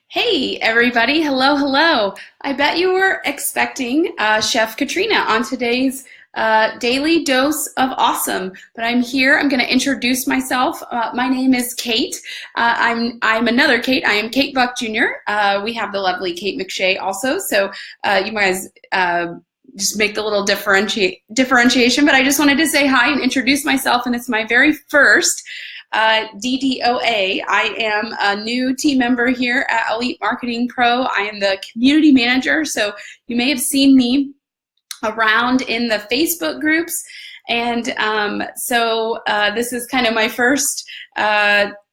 Hey everybody, hello, hello. I bet you were expecting Chef Katrina on today's Daily Dose of Awesome, but I'm here. I'm going to introduce myself. My name is Kate. I'm another Kate. I am Kate Buck Jr. We have the lovely Kate McShay also, so you guys just make the little differentiation. But I just wanted to say hi and introduce myself, and it's my very first DDOA. I am a new team member here at Elite Marketing Pro. I am the community manager, so you may have seen me around in the Facebook groups. And this is kind of my first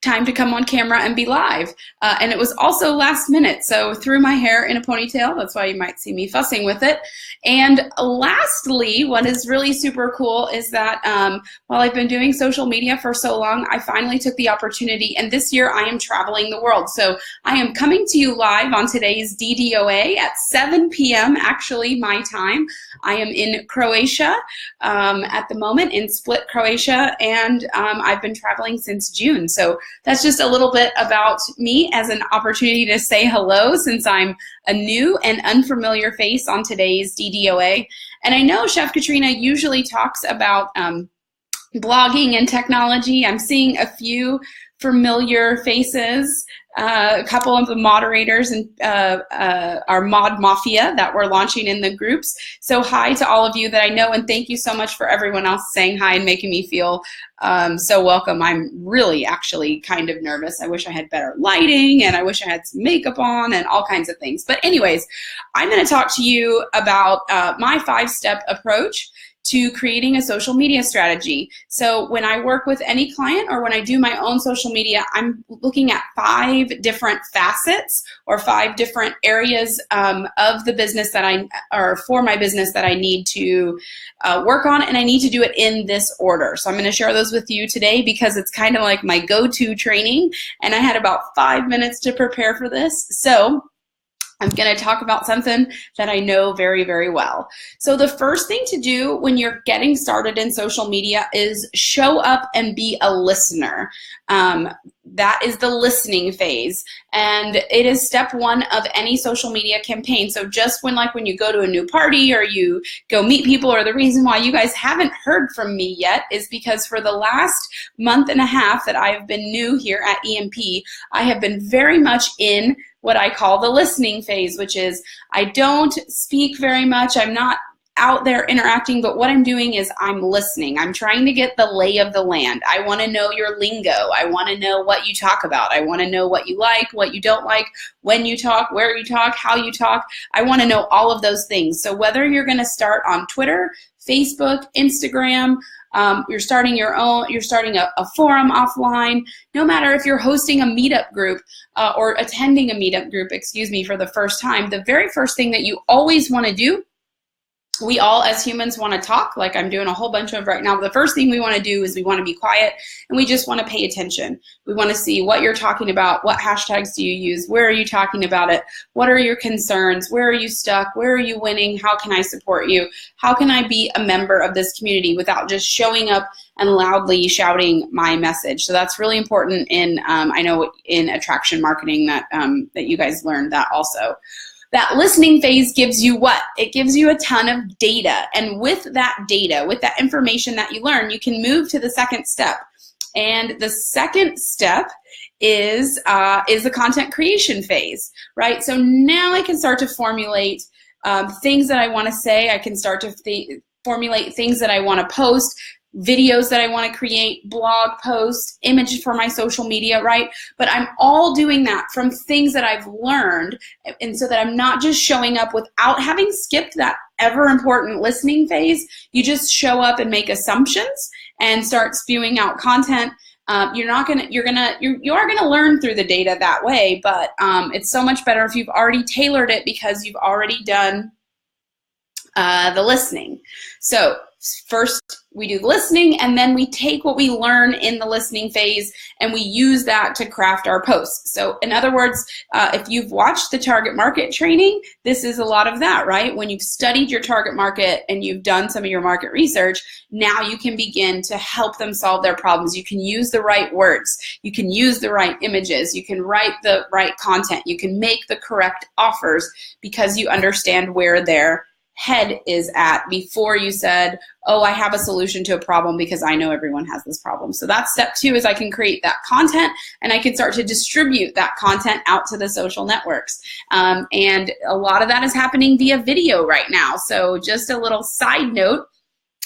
time to come on camera and be live. And it was also last minute, so threw my hair in a ponytail. That's why you might see me fussing with it. And lastly, what is really super cool is that while I've been doing social media for so long, I finally took the opportunity, and this year I am traveling the world. So I am coming to you live on today's DDOA at 7 p.m. actually my time. I am in Croatia at the moment, in Split, Croatia, and I've been traveling since June. So that's just a little bit about me as an opportunity to say hello, since I'm a new and unfamiliar face on today's DDOA. And I know Chef Katrina usually talks about blogging and technology. I'm seeing a few familiar faces, a couple of the moderators and our Mod Mafia that we're launching in the groups. So hi to all of you that I know, and thank you so much for everyone else saying hi and making me feel so welcome. I'm really actually kind of nervous. I wish I had better lighting, and I wish I had some makeup on and all kinds of things. But anyways, I'm going to talk to you about my 5-step approach to creating a social media strategy. So when I work with any client or when I do my own social media, I'm looking at 5 different facets or 5 different areas of the business or for my business that I need to work on, and I need to do it in this order. So I'm going to share those with you today because it's kind of like my go-to training, and I had about 5 minutes to prepare for this. So I'm going to talk about something that I know very, very well. So the first thing to do when you're getting started in social media is show up and be a listener. That is the listening phase, and it is step 1 of any social media campaign. So just when you go to a new party or you go meet people, or the reason why you guys haven't heard from me yet is because for the last month and a half that I've been new here at EMP, I have been very much in what I call the listening phase, which is I don't speak very much. I'm not out there interacting, but what I'm doing is I'm listening. I'm trying to get the lay of the land. I want to know your lingo. I want to know what you talk about. I want to know what you like, what you don't like, when you talk, where you talk, how you talk. I want to know all of those things. So whether you're going to start on Twitter, Facebook, Instagram, you're starting a forum offline, no matter if you're hosting a meetup group or attending a meetup group, for the first time, the very first thing that you always want to do, we all as humans want to talk, like I'm doing a whole bunch of right now. The first thing we want to do is we want to be quiet, and we just want to pay attention. We want to see what you're talking about, what hashtags do you use, where are you talking about it, what are your concerns, where are you stuck, where are you winning, how can I support you, how can I be a member of this community without just showing up and loudly shouting my message. So that's really important in, I know in attraction marketing that you guys learned that also. That listening phase gives you what? It gives you a ton of data. And with that data, with that information that you learn, you can move to the second step. And the second step is the content creation phase, right? So now I can start to formulate things that I want to say. I can start to formulate things that I want to post, videos that I want to create, blog posts, images for my social media, right? But I'm all doing that from things that I've learned, and so that I'm not just showing up without having skipped that ever important listening phase. You just show up and make assumptions and start spewing out content. You are gonna learn through the data that way, but it's so much better if you've already tailored it because you've already done the listening. So first we do the listening, and then we take what we learn in the listening phase and we use that to craft our posts. So in other words, if you've watched the target market training, this is a lot of that, right? When you've studied your target market and you've done some of your market research, now you can begin to help them solve their problems. You can use the right words, you can use the right images, you can write the right content, you can make the correct offers because you understand where their head is at before you said, oh, I have a solution to a problem because I know everyone has this problem. So that's step 2, is I can create that content and I can start to distribute that content out to the social networks. And a lot of that is happening via video right now. So just a little side note,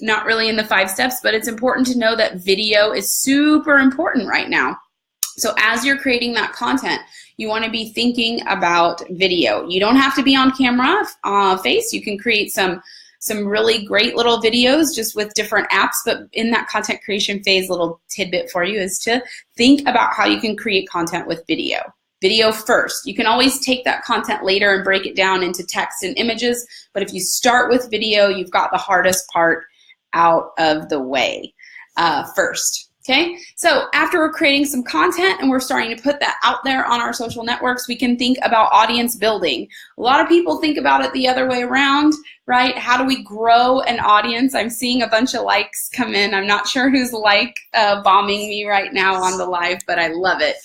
not really in the 5 steps, but it's important to know that video is super important right now. So as you're creating that content, you want to be thinking about video. You don't have to be on camera face. You can create some really great little videos just with different apps, but in that content creation phase, little tidbit for you is to think about how you can create content with video. Video first. You can always take that content later and break it down into text and images, but if you start with video, you've got the hardest part out of the way first. Okay, so after we're creating some content and we're starting to put that out there on our social networks, we can think about audience building. A lot of people think about it the other way around, right? How do we grow an audience? I'm seeing a bunch of likes come in. I'm not sure who's bombing me right now on the live, but I love it.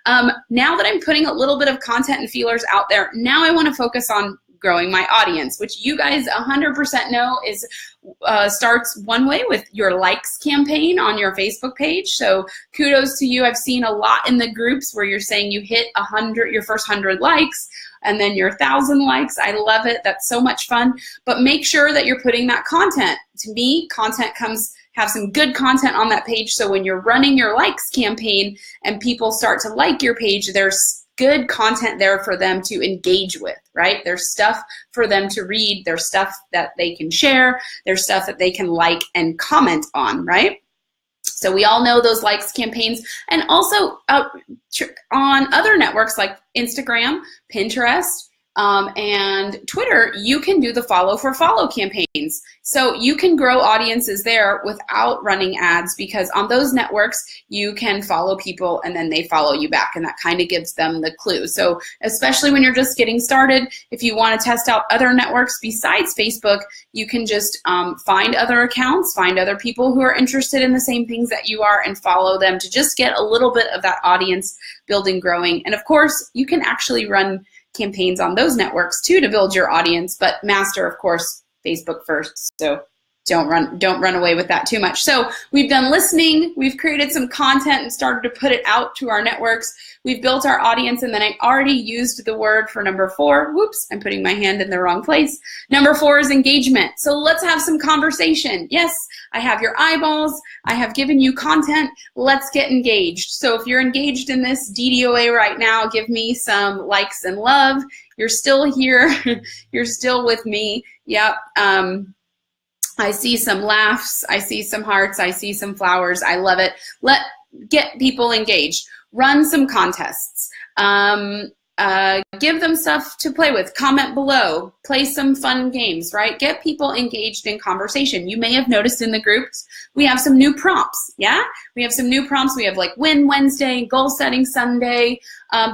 Now that I'm putting a little bit of content and feelers out there, now I want to focus on growing my audience, which you guys 100% know is starts one way with your likes campaign on your Facebook page. So kudos to you. I've seen a lot in the groups where you're saying you hit your first 100 likes and then your 1,000 likes. I love it. That's so much fun. But make sure that you're putting that content. To me, content have some good content on that page. So when you're running your likes campaign and people start to like your page, there's good content there for them to engage with, right? There's stuff for them to read. There's stuff that they can share. There's stuff that they can like and comment on, right? So we all know those likes campaigns. And also on other networks like Instagram, Pinterest, and Twitter, you can do the follow for follow campaigns. So you can grow audiences there without running ads, because on those networks, you can follow people and then they follow you back, and that kind of gives them the clue. So especially when you're just getting started, if you want to test out other networks besides Facebook, you can just find other accounts, find other people who are interested in the same things that you are, and follow them to just get a little bit of that audience building, growing. And of course, you can actually run campaigns on those networks too to build your audience, but master, of course, Facebook first. So don't run away with that too much. So we've done listening, we've created some content and started to put it out to our networks. We've built our audience, and then I already used the word for number 4. Whoops, I'm putting my hand in the wrong place. Number 4 is engagement. So let's have some conversation. Yes, I have your eyeballs. I have given you content. Let's get engaged. So if you're engaged in this DDOA right now, give me some likes and love. You're still here. You're still with me. Yep. I see some laughs. I see some hearts. I see some flowers. I love it. Get people engaged. Run some contests. Give them stuff to play with. Comment below. Play some fun games, right? Get people engaged in conversation. You may have noticed in the groups, we have some new prompts, yeah? We have some new prompts. We have like Win Wednesday, Goal Setting Sunday.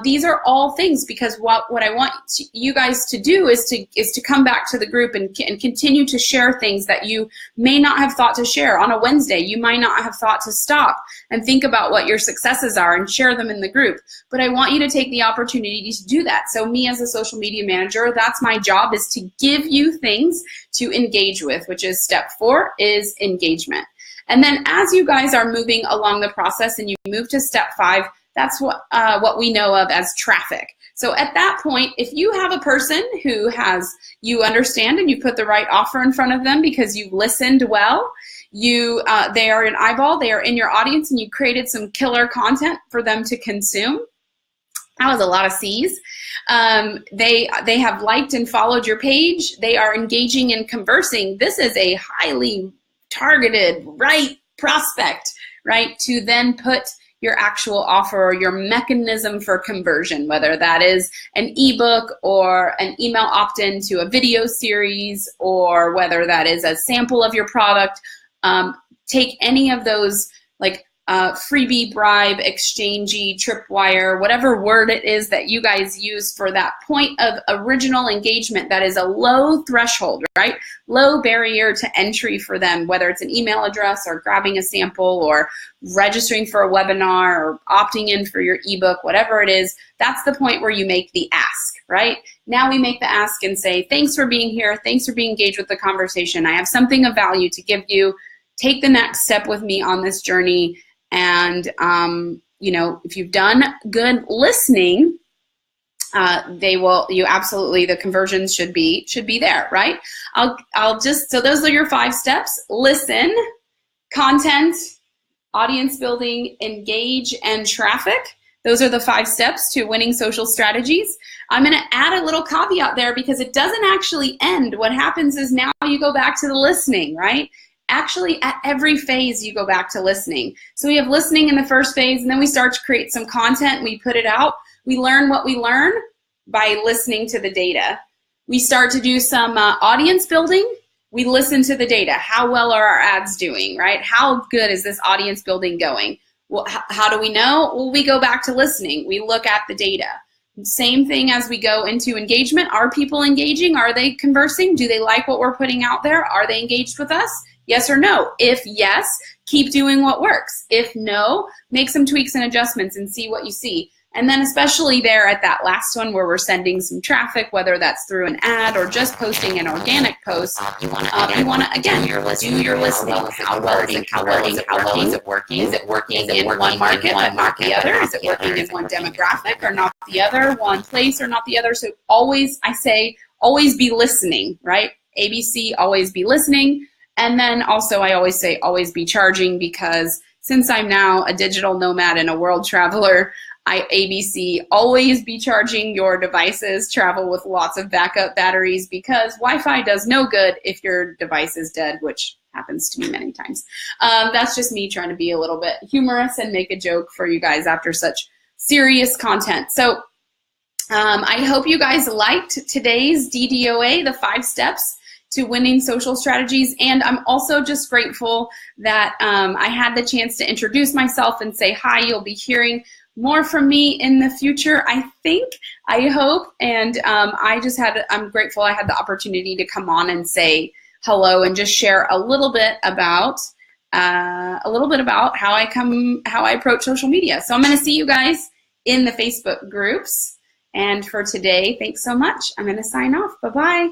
These are all things, because what I want you guys to do is to come back to the group and continue to share things that you may not have thought to share. On a Wednesday, you might not have thought to stop and think about what your successes are and share them in the group. But I want you to take the opportunity to do that. So me as a social media manager, that's my job, is to give you things to engage with, which is step 4 is engagement. And then as you guys are moving along the process and you move to step 5, that's what we know of as traffic. So at that point, if you have a person who you understand and you put the right offer in front of them because you've listened well, they are an eyeball, they are in your audience, and you created some killer content for them to consume. That was a lot of C's. They have liked and followed your page. They are engaging and conversing. This is a highly targeted, right prospect, right, to then put your actual offer or your mechanism for conversion, whether that is an ebook or an email opt-in to a video series, or whether that is a sample of your product. Take any of those, like freebie, bribe, exchangey, tripwire, whatever word it is that you guys use for that point of original engagement that is a low threshold, right? Low barrier to entry for them, whether it's an email address or grabbing a sample or registering for a webinar or opting in for your ebook, whatever it is. That's the point where you make the ask, right? Now we make the ask and say, thanks for being here. Thanks for being engaged with the conversation. I have something of value to give you. Take the next step with me on this journey. And, you know, if you've done good listening, the conversions should be there, right? So those are your 5 steps: listen, content, audience building, engage, and traffic. Those are the 5 steps to winning social strategies. I'm going to add a little caveat there because it doesn't actually end. What happens is now you go back to the listening, right? Actually, at every phase, you go back to listening. So we have listening in the first phase, and then we start to create some content. We put it out. We learn what we learn by listening to the data. We start to do some audience building. We listen to the data. How well are our ads doing, right? How good is this audience building going? Well, how do we know? Well, we go back to listening. We look at the data. Same thing as we go into engagement. Are people engaging? Are they conversing? Do they like what we're putting out there? Are they engaged with us? Yes or no? If yes, keep doing what works. If no, make some tweaks and adjustments and see what you see. And then especially there at that last one where we're sending some traffic, whether that's through an ad or just posting an organic post, you want to again do your listening. How well is it working? Is it working in one market but not the other? Is it working in one demographic or not the other? One place or not the other? So always, I say, always be listening, right? ABC, always be listening. And then also I always say always be charging, because since I'm now a digital nomad and a world traveler, ABC, always be charging your devices. Travel with lots of backup batteries, because Wi-Fi does no good if your device is dead, which happens to me many times. That's just me trying to be a little bit humorous and make a joke for you guys after such serious content. So I hope you guys liked today's DDOA, the 5 steps to winning social strategies. And I'm also just grateful that I had the chance to introduce myself and say hi. You'll be hearing more from me in the future, I hope. And I'm grateful I had the opportunity to come on and say hello and just share a little bit about how I approach social media. So I'm going to see you guys in the Facebook groups. And for today, thanks so much. I'm going to sign off. Bye-bye.